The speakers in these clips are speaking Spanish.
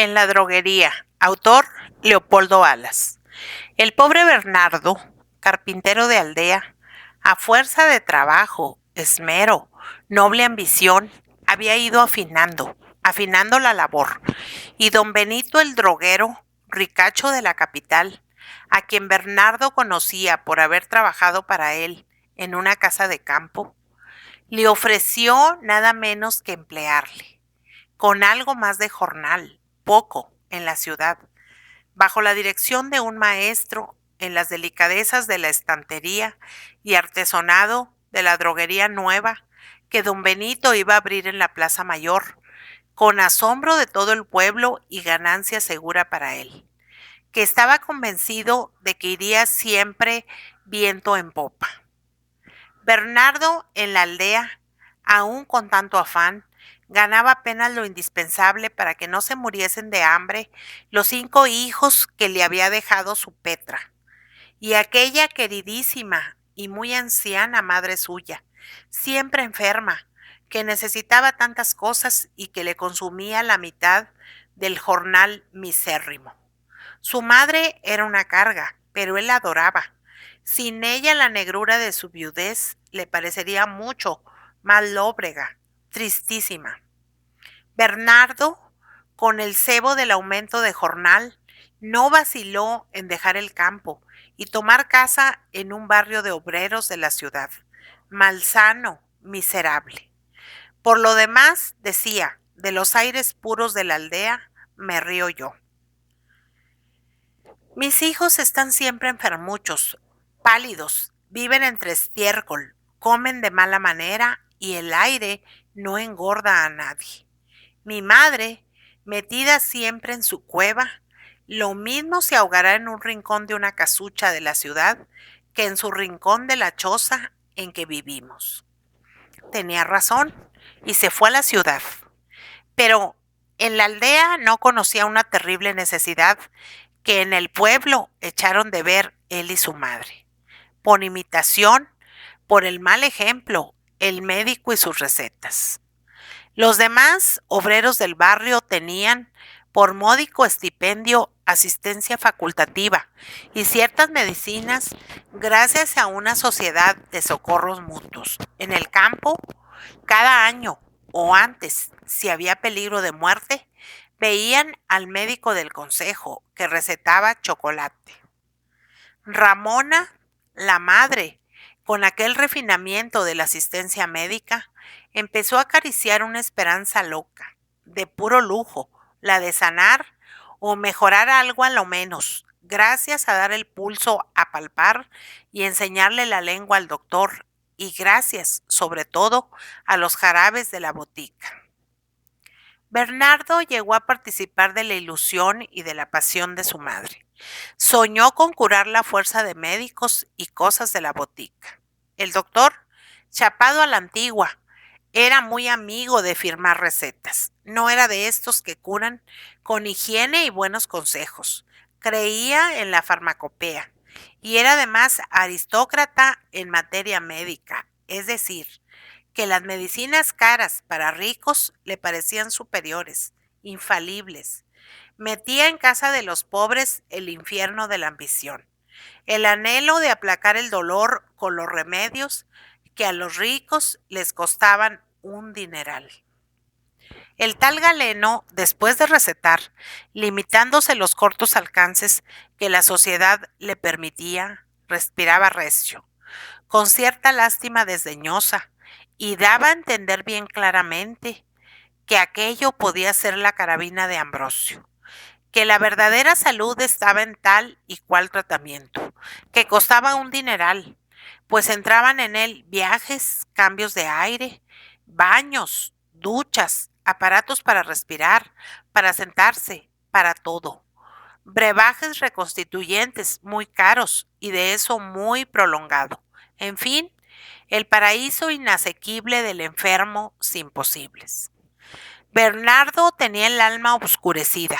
En la droguería. Autor Leopoldo Alas. El pobre Bernardo, carpintero de aldea, a fuerza de trabajo, esmero, noble ambición, había ido afinando la labor, y don Benito el droguero, ricacho de la capital, a quien Bernardo conocía por haber trabajado para él en una casa de campo, le ofreció nada menos que emplearle, con algo más de jornal, poco, en la ciudad, bajo la dirección de un maestro en las delicadezas de la estantería y artesonado de la droguería nueva que don Benito iba a abrir en la Plaza Mayor, con asombro de todo el pueblo y ganancia segura para él, que estaba convencido de que iría siempre viento en popa. Bernardo en la aldea, aún con tanto afán, ganaba apenas lo indispensable para que no se muriesen de hambre los 5 hijos que le había dejado su Petra, y aquella queridísima y muy anciana madre suya, siempre enferma, que necesitaba tantas cosas y que le consumía la mitad del jornal misérrimo. Su madre era una carga, pero él la adoraba. Sin ella la negrura de su viudez le parecería mucho más lóbrega, tristísima. Bernardo, con el cebo del aumento de jornal, no vaciló en dejar el campo y tomar casa en un barrio de obreros de la ciudad, malsano, miserable. Por lo demás, decía, de los aires puros de la aldea me río yo. Mis hijos están siempre enfermuchos, pálidos, viven entre estiércol, comen de mala manera y el aire no engorda a nadie. Mi madre, metida siempre en su cueva, lo mismo se ahogará en un rincón de una casucha de la ciudad que en su rincón de la choza en que vivimos. Tenía razón y se fue a la ciudad. Pero en la aldea no conocía una terrible necesidad que en el pueblo echaron de ver él y su madre. Por imitación, por el mal ejemplo, el médico y sus recetas. Los demás obreros del barrio tenían, por módico estipendio, asistencia facultativa y ciertas medicinas gracias a una sociedad de socorros mutuos. En el campo, cada año o antes, si había peligro de muerte, veían al médico del consejo que recetaba chocolate. Ramona, la madre, con aquel refinamiento de la asistencia médica, empezó a acariciar una esperanza loca, de puro lujo, la de sanar o mejorar algo a lo menos, gracias a dar el pulso a palpar y enseñarle la lengua al doctor, y gracias, sobre todo, a los jarabes de la botica. Bernardo llegó a participar de la ilusión y de la pasión de su madre. Soñó con curar la fuerza de médicos y cosas de la botica. El doctor, chapado a la antigua, era muy amigo de firmar recetas. No era de estos que curan con higiene y buenos consejos. Creía en la farmacopea y era además aristócrata en materia médica, es decir, que las medicinas caras para ricos le parecían superiores, infalibles. Metía en casa de los pobres el infierno de la ambición, el anhelo de aplacar el dolor con los remedios que a los ricos les costaban un dineral. El tal Galeno, después de recetar, limitándose los cortos alcances que la sociedad le permitía, respiraba recio, con cierta lástima desdeñosa, y daba a entender bien claramente que aquello podía ser la carabina de Ambrosio, que la verdadera salud estaba en tal y cual tratamiento, que costaba un dineral, pues entraban en él viajes, cambios de aire, baños, duchas, aparatos para respirar, para sentarse, para todo. Brebajes reconstituyentes muy caros y de eso muy prolongado. En fin, el paraíso inasequible del enfermo sin posibles. Bernardo tenía el alma oscurecida,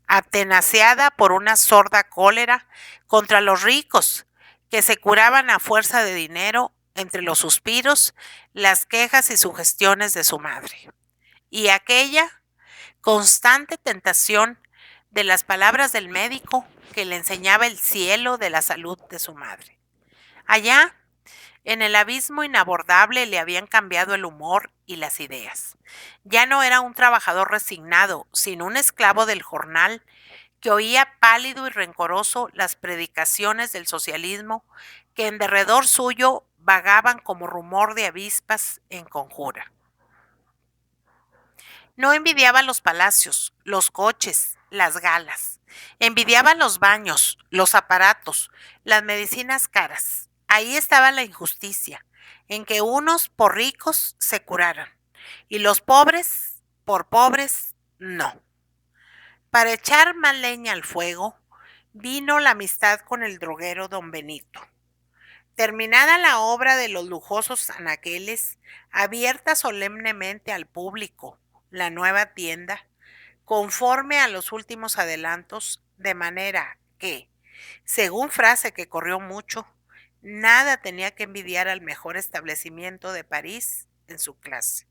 atenaceada por una sorda cólera contra los ricos, que se curaban a fuerza de dinero entre los suspiros, las quejas y sugestiones de su madre. Y aquella, constante tentación de las palabras del médico que le enseñaba el cielo de la salud de su madre. Allá, en el abismo inabordable, le habían cambiado el humor y las ideas. Ya no era un trabajador resignado, sino un esclavo del jornal que oía pálido y rencoroso las predicaciones del socialismo que en derredor suyo vagaban como rumor de avispas en conjura. No envidiaba los palacios, los coches, las galas. Envidiaba los baños, los aparatos, las medicinas caras. Ahí estaba la injusticia, en que unos por ricos se curaran y los pobres, por pobres, no. Para echar más leña al fuego, vino la amistad con el droguero don Benito. Terminada la obra de los lujosos anaqueles, abierta solemnemente al público, la nueva tienda, conforme a los últimos adelantos, de manera que, según frase que corrió mucho, nada tenía que envidiar al mejor establecimiento de París en su clase.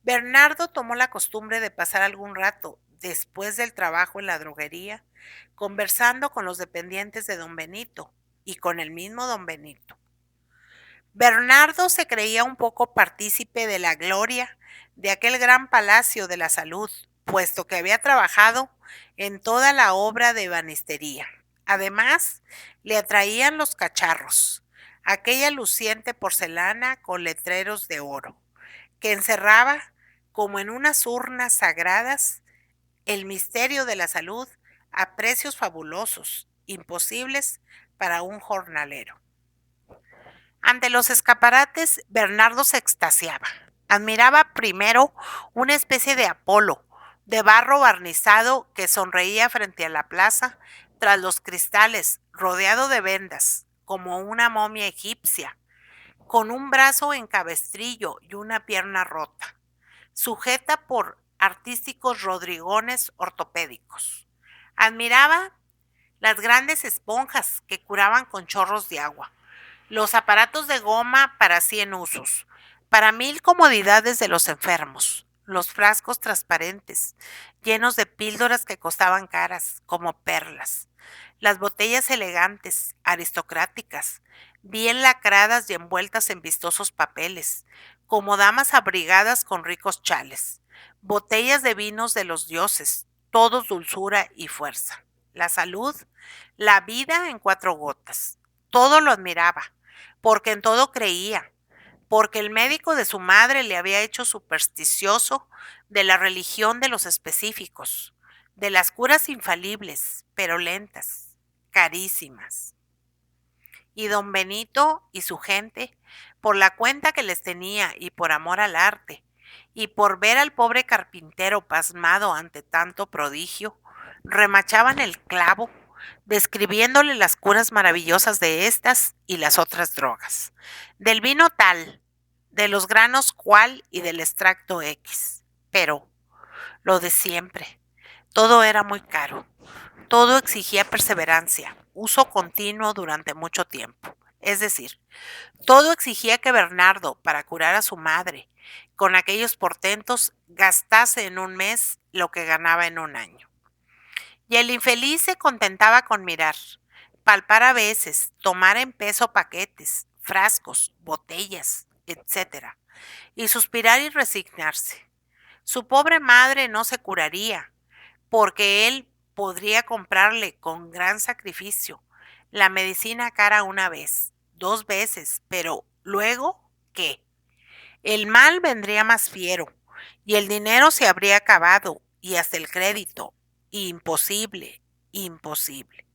Bernardo tomó la costumbre de pasar algún rato después del trabajo en la droguería, conversando con los dependientes de don Benito y con el mismo don Benito. Bernardo se creía un poco partícipe de la gloria de aquel gran palacio de la salud, puesto que había trabajado en toda la obra de ebanistería. Además, le atraían los cacharros, aquella luciente porcelana con letreros de oro, que encerraba, como en unas urnas sagradas, el misterio de la salud a precios fabulosos, imposibles para un jornalero. Ante los escaparates, Bernardo se extasiaba. Admiraba primero una especie de Apolo, de barro barnizado, que sonreía frente a la plaza, tras los cristales, rodeado de vendas, como una momia egipcia, con un brazo en cabestrillo y una pierna rota, sujeta por artísticos rodrigones ortopédicos. Admiraba las grandes esponjas que curaban con chorros de agua, los aparatos de goma para 100 usos, para 1000 comodidades de los enfermos, los frascos transparentes, llenos de píldoras que costaban caras, como perlas, las botellas elegantes, aristocráticas, bien lacradas y envueltas en vistosos papeles, como damas abrigadas con ricos chales, botellas de vinos de los dioses, todos dulzura y fuerza. La salud, la vida en 4 gotas. Todo lo admiraba, porque en todo creía, porque el médico de su madre le había hecho supersticioso de la religión de los específicos, de las curas infalibles, pero lentas, carísimas. Y don Benito y su gente, por la cuenta que les tenía y por amor al arte, y por ver al pobre carpintero pasmado ante tanto prodigio, remachaban el clavo, describiéndole las curas maravillosas de estas y las otras drogas, del vino tal, de los granos cual y del extracto X. Pero lo de siempre, todo era muy caro, todo exigía perseverancia, uso continuo durante mucho tiempo. Es decir, todo exigía que Bernardo, para curar a su madre, con aquellos portentos, gastase en un mes lo que ganaba en un año. Y el infeliz se contentaba con mirar, palpar a veces, tomar en peso paquetes, frascos, botellas, etc., y suspirar y resignarse. Su pobre madre no se curaría, porque él podría comprarle con gran sacrificio la medicina cara una vez, 2 veces, pero luego, ¿qué? El mal vendría más fiero, y el dinero se habría acabado, y hasta el crédito. Imposible, imposible.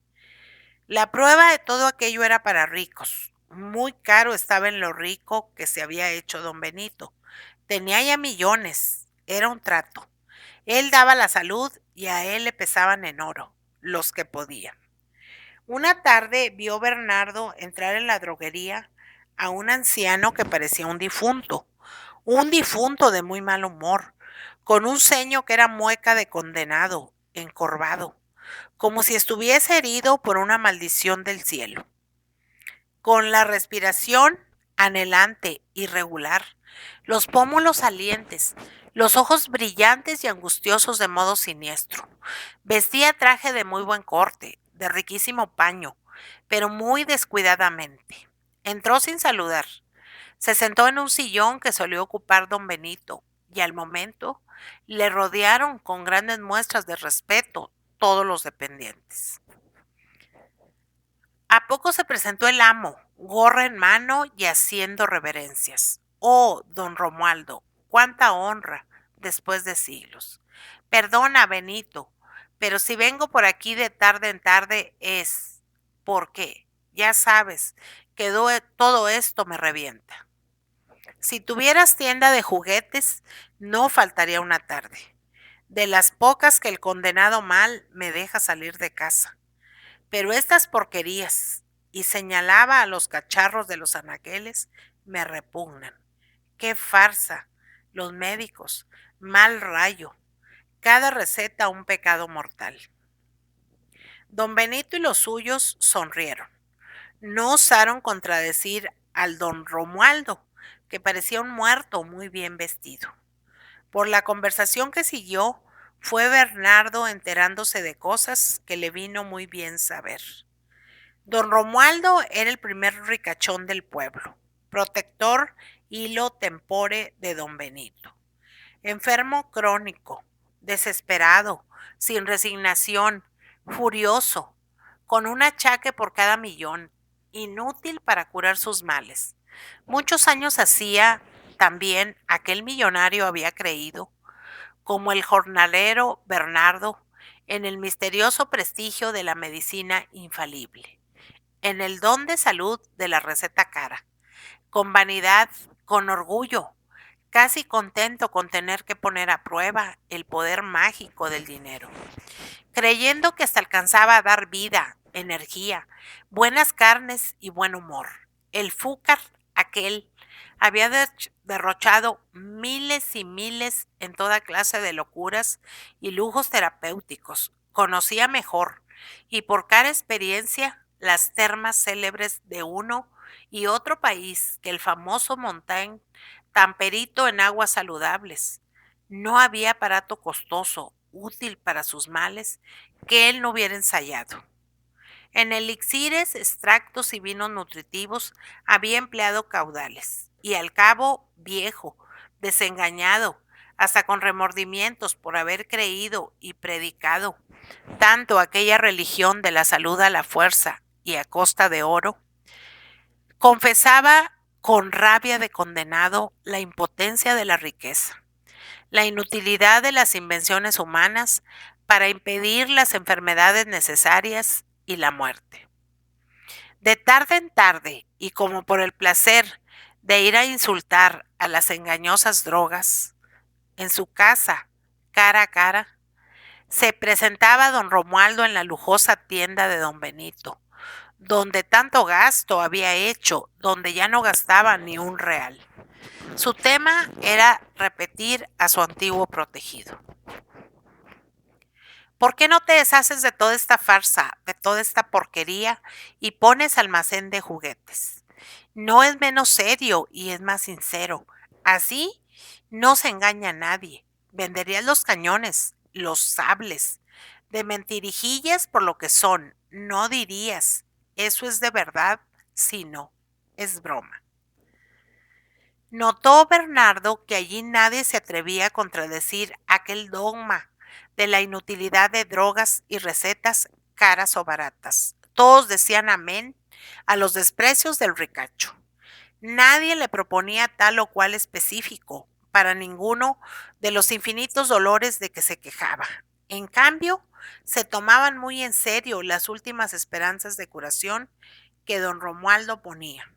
La prueba de todo aquello era para ricos. Muy caro estaba en lo rico que se había hecho don Benito. Tenía ya millones, era un trato. Él daba la salud y a él le pesaban en oro, los que podían. Una tarde vio Bernardo entrar en la droguería a un anciano que parecía un difunto de muy mal humor, con un ceño que era mueca de condenado, encorvado, como si estuviese herido por una maldición del cielo, con la respiración anhelante, irregular, los pómulos salientes, los ojos brillantes y angustiosos de modo siniestro. Vestía traje de muy buen corte, de riquísimo paño, pero muy descuidadamente. Entró sin saludar. Se sentó en un sillón que solía ocupar don Benito, y al momento le rodearon con grandes muestras de respeto todos los dependientes. A poco se presentó el amo, gorra en mano y haciendo reverencias. Oh, don Romualdo, cuánta honra después de siglos. Perdona, Benito, pero si vengo por aquí de tarde en tarde es porque, ya sabes, que todo esto me revienta. Si tuvieras tienda de juguetes, no faltaría una tarde. De las pocas que el condenado mal me deja salir de casa. Pero estas porquerías, y señalaba a los cacharros de los anaqueles, me repugnan. ¡Qué farsa! Los médicos, mal rayo. Cada receta un pecado mortal. Don Benito y los suyos sonrieron. No osaron contradecir al don Romualdo, que parecía un muerto muy bien vestido. Por la conversación que siguió, fue Bernardo enterándose de cosas que le vino muy bien saber. Don Romualdo era el primer ricachón del pueblo, protector hilo tempore de don Benito. Enfermo crónico, desesperado, sin resignación, furioso, con un achaque por cada millón, inútil para curar sus males. Muchos años hacía también aquel millonario había creído, como el jornalero Bernardo, en el misterioso prestigio de la medicina infalible, en el don de salud de la receta cara, con vanidad, con orgullo, casi contento con tener que poner a prueba el poder mágico del dinero, creyendo que hasta alcanzaba a dar vida, energía, buenas carnes y buen humor. El fúcar aquel había derrochado miles y miles en toda clase de locuras y lujos terapéuticos. Conocía mejor y por cara experiencia las termas célebres de uno y otro país que el famoso Montaigne, tan perito en aguas saludables. No había aparato costoso, útil para sus males, que él no hubiera ensayado. En elixires, extractos y vinos nutritivos había empleado caudales, y al cabo viejo, desengañado, hasta con remordimientos por haber creído y predicado tanto aquella religión de la salud a la fuerza y a costa de oro, confesaba con rabia de condenado la impotencia de la riqueza, la inutilidad de las invenciones humanas para impedir las enfermedades necesarias y la muerte. De tarde en tarde, y como por el placer de ir a insultar a las engañosas drogas, en su casa, cara a cara, se presentaba don Romualdo en la lujosa tienda de don Benito, donde tanto gasto había hecho, donde ya no gastaba ni un real. Su tema era repetir a su antiguo protegido. ¿Por qué no te deshaces de toda esta farsa, de toda esta porquería y pones almacén de juguetes? No es menos serio y es más sincero. Así no se engaña a nadie. Venderías los cañones, los sables, de mentirijillas por lo que son. No dirías, eso es de verdad, sino es broma. Notó Bernardo que allí nadie se atrevía a contradecir aquel dogma de la inutilidad de drogas y recetas caras o baratas. Todos decían amén a los desprecios del ricacho. Nadie le proponía tal o cual específico para ninguno de los infinitos dolores de que se quejaba. En cambio, se tomaban muy en serio las últimas esperanzas de curación que don Romualdo ponía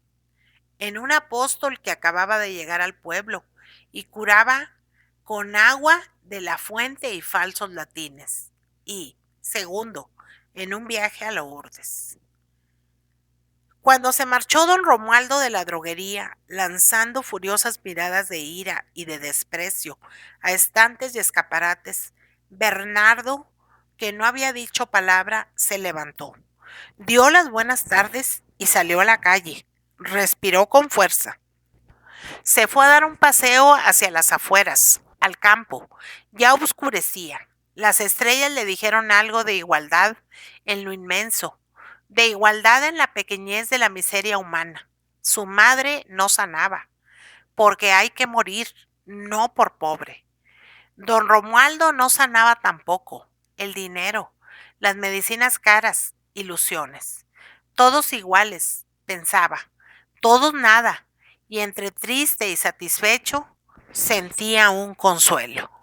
en un apóstol que acababa de llegar al pueblo y curaba con agua de la fuente y falsos latines. Y, segundo, en un viaje a Lourdes. Cuando se marchó don Romualdo de la droguería, lanzando furiosas miradas de ira y de desprecio a estantes y escaparates, Bernardo, que no había dicho palabra, se levantó, dio las buenas tardes y salió a la calle. Respiró con fuerza. Se fue a dar un paseo hacia las afueras, al campo. Ya oscurecía. Las estrellas le dijeron algo de igualdad en lo inmenso, de igualdad en la pequeñez de la miseria humana. Su madre no sanaba, porque hay que morir, no por pobre. Don Romualdo no sanaba tampoco. El dinero, las medicinas caras, ilusiones. Todos iguales, pensaba. Todos nada. Y entre triste y satisfecho, sentía un consuelo.